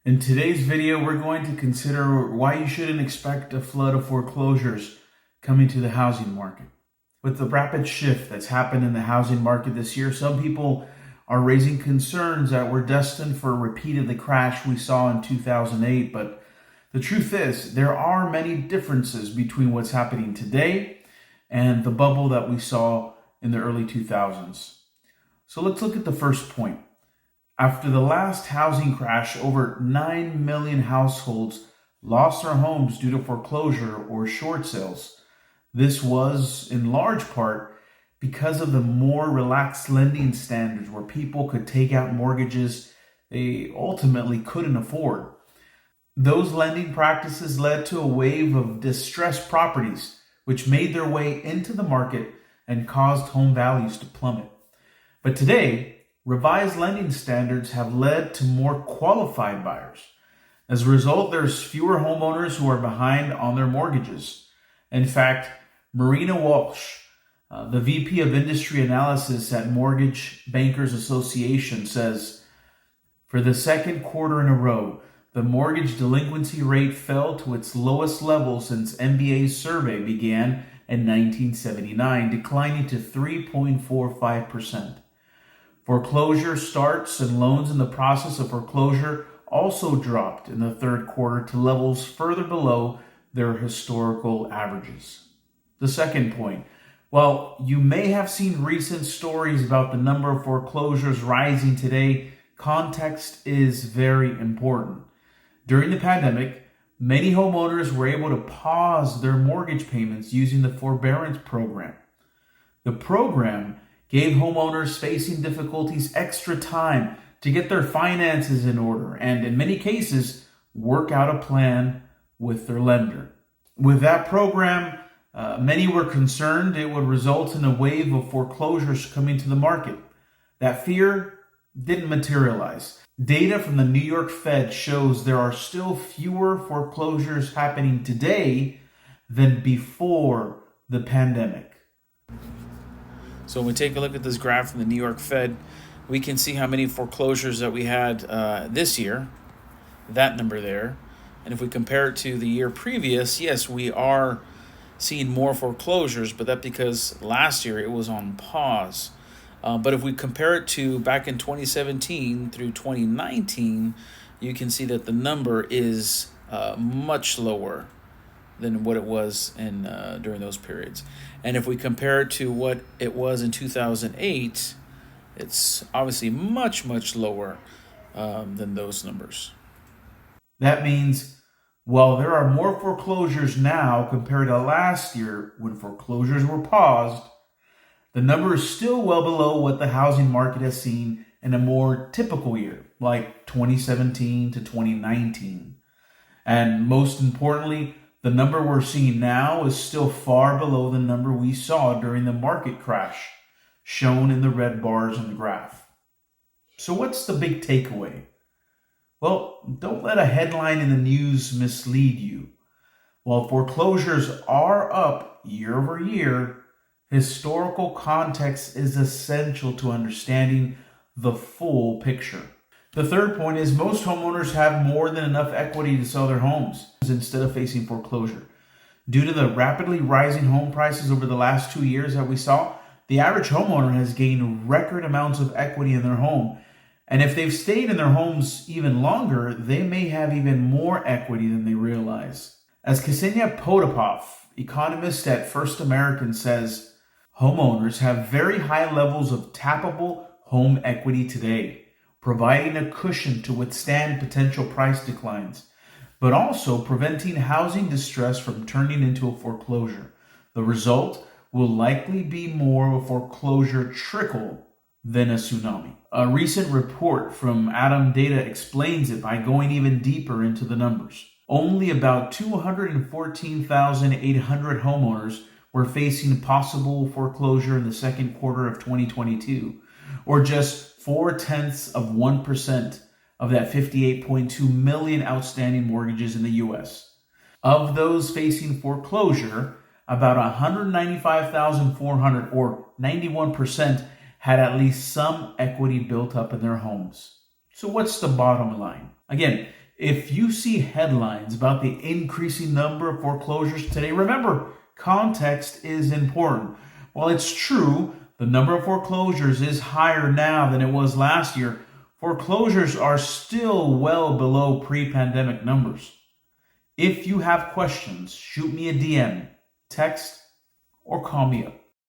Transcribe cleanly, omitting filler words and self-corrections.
In today's video, we're going to consider why you shouldn't expect a flood of foreclosures coming to the housing market. With the rapid shift that's happened in the housing market this year, some people are raising concerns that we're destined for a repeat of the crash we saw in 2008. But the truth is, there are many differences between what's happening today and the bubble that we saw in the early 2000s. So let's look at the first point. After the last housing crash, over 9 million households lost their homes due to foreclosure or short sales. This was, in large part, because of the more relaxed lending standards where people could take out mortgages they ultimately couldn't afford. Those lending practices led to a wave of distressed properties, which made their way into the market and caused home values to plummet. But today, revised lending standards have led to more qualified buyers. As a result, there's fewer homeowners who are behind on their mortgages. In fact, Marina Walsh, the VP of Industry Analysis at Mortgage Bankers Association, says, for the second quarter in a row, the mortgage delinquency rate fell to its lowest level since MBA's survey began in 1979, declining to 3.45%. Foreclosure starts and loans in the process of foreclosure also dropped in the third quarter to levels further below their historical averages. The second point, while you may have seen recent stories about the number of foreclosures rising today, context is very important. During the pandemic, many homeowners were able to pause their mortgage payments using the forbearance program. The program gave homeowners facing difficulties extra time to get their finances in order and, in many cases, work out a plan with their lender. With that program, many were concerned it would result in a wave of foreclosures coming to the market. That fear didn't materialize. Data from the New York Fed shows there are still fewer foreclosures happening today than before the pandemic. So when we take a look at this graph from the New York Fed, we can see how many foreclosures that we had this year, that number there. And if we compare it to the year previous, yes, we are seeing more foreclosures, but that's because last year it was on pause. But if we compare it to back in 2017 through 2019, you can see that the number is much lower than what it was in during those periods. And if we compare it to what it was in 2008, it's obviously much, much lower than those numbers. That means while there are more foreclosures now compared to last year when foreclosures were paused, the number is still well below what the housing market has seen in a more typical year, like 2017 to 2019. And most importantly, the number we're seeing now is still far below the number we saw during the market crash, shown in the red bars on the graph. So what's the big takeaway? Well, don't let a headline in the news mislead you. While foreclosures are up year over year, historical context is essential to understanding the full picture. The third point is most homeowners have more than enough equity to sell their homes instead of facing foreclosure. Due to the rapidly rising home prices over the last 2 years that we saw, the average homeowner has gained record amounts of equity in their home. And if they've stayed in their homes even longer, they may have even more equity than they realize. As Ksenia Potapov, economist at First American, says, homeowners have very high levels of tappable home equity today, providing a cushion to withstand potential price declines, but also preventing housing distress from turning into a foreclosure. The result will likely be more of a foreclosure trickle than a tsunami. A recent report from Adam Data explains it by going even deeper into the numbers. Only about 214,800 homeowners were facing possible foreclosure in the second quarter of 2022, or just 0.4% of that 58.2 million outstanding mortgages in the U.S. Of those facing foreclosure, about 195,400 or 91% had at least some equity built up in their homes. So what's the bottom line? Again, If you see headlines about the increasing number of foreclosures today, remember, context is important. While it's true the number of foreclosures is higher now than it was last year, foreclosures are still well below pre-pandemic numbers. If you have questions, shoot me a DM, text, or call me up.